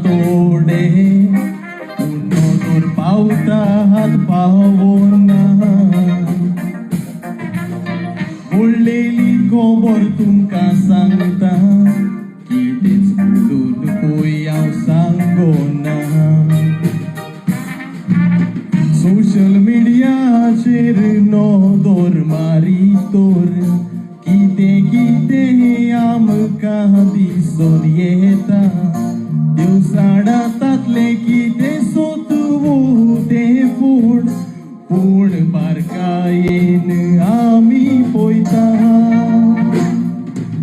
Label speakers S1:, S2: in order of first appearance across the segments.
S1: tode unodor pauta hat pavona उरलेली खबर तुमका सांगता कितेंच बुडून पळय हांव सांगोना सोशल मिडियाचेर नदर मारितोर कितें कितें आमकां दिसून येता दिवसाडांतातलें कितें सोदूं तें पूण बारकायेन आमी पळयता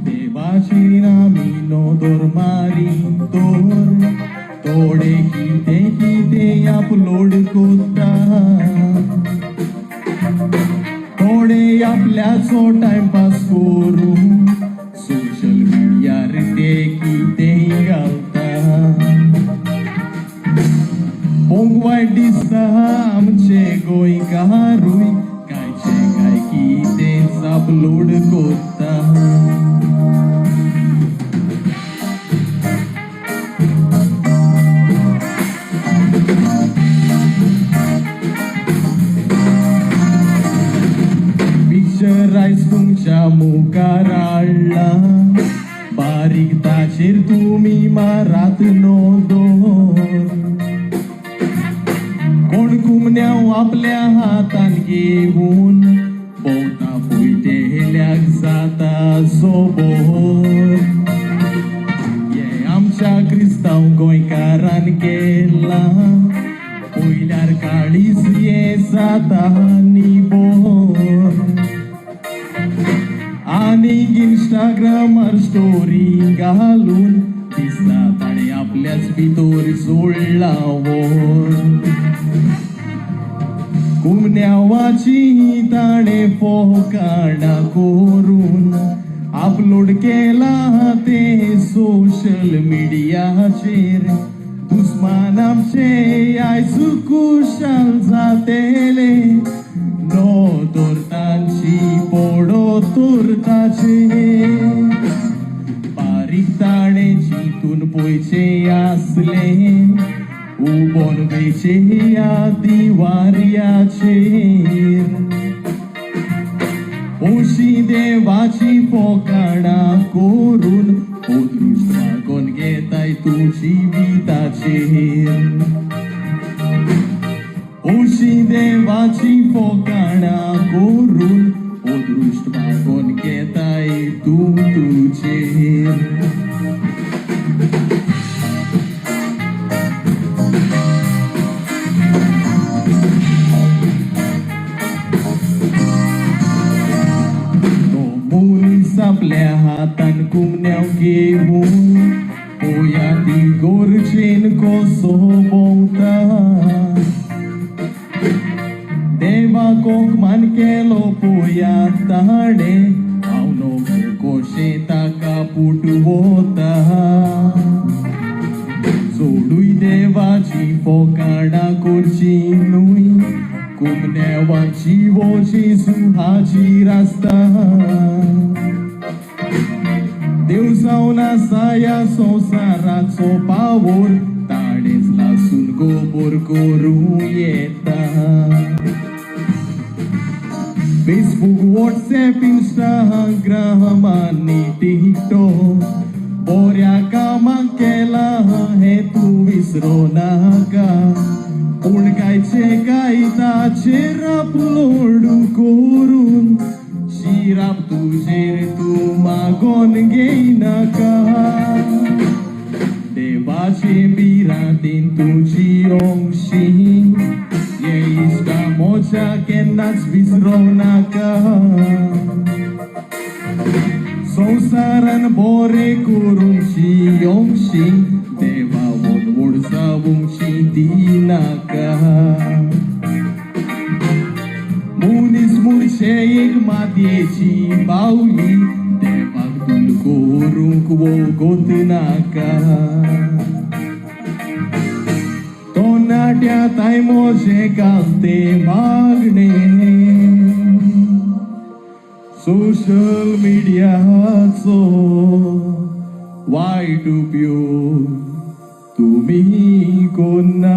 S1: ते भाशेन आमी नदर मारितोर थोडे कितें कितें अपलोड कोत्ता थोडे आपल्याचो टायमपास करून सोशल मिडियार ते कितें घालता पळोवंक वायट दिसता आमचे गोंयकारूय कांयचे काय कितेंच अपलोड कोत्ता पिक्चरायज तुमच्या मुखार हाडला बारीक ताचेर तुमी मारात नदर कोण कुमन्याव आपल्या हातान घेवन भोंवता पळय तेल्याक जाता सोबोर हे आमच्या क्रिस्तांव गोंयकारान केला पयल्यार काळीज हे जाता निबोर आनीक इंस्टाग्रामार स्टोरी घालून दिसता ताणें आपल्याच भितर सोडला कुमन्यावाची ताणें फोकाणां करून अपलोड केला ते सोशल मिडियाचेर दुस्मान आमचे आयज खुशाल जातेले नदर तांची पडो तुरताचे बारीक ताणें चिंतून पळयचे आसले उबोन बेचे या दिवाऱ्याचेर ओशी देवाची फोकाणां करून अदृश्ट मागोन घेताय तूं जिविताचेर ओशी देवाची फोकाणां करून अदृश्ट मागोन घेताय तूं तुजेर आपल्या हातान कुमन्याव घेवन पळया ती गोरचेन कसो भोंवता देवाक मान केलो पळया ताणें हांव नको कशें ताका पुटवता सोडूय देवाची फोकाणां करची न्हय कुमन्यावाची वो जेजू हाजीर आसता देव जावन आसा ह्या संवसाराचो पावोर ताणेंच लासून गोबोर करूं येता फेसबूक व्हॉट्सएप इंस्टाग्राम आनी टिकटॉक बऱ्या कामाक केला हें तूं विसरो नाका पूण कांयचे काय ताचेर अपलोड करून शिराप तुजेर तूं मागोन घेयनाका देवाचे बिरांतेन तुजी ओंगशी हे इश्टा मोच्या केन्नाच विसरो नाका संवसारान बरें करूंची ओंगशी देवा वोड जावूंची दिनाका मुनीस मुर्शे एक मातयेची बावली देवाक दूल करूंक वोगोत नाका तोनाट्या ताय मोजे घालते मागणे सोशल मिडियाचो वायट उपयोग तूं को ना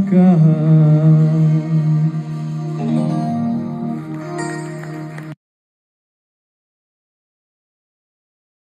S1: कहा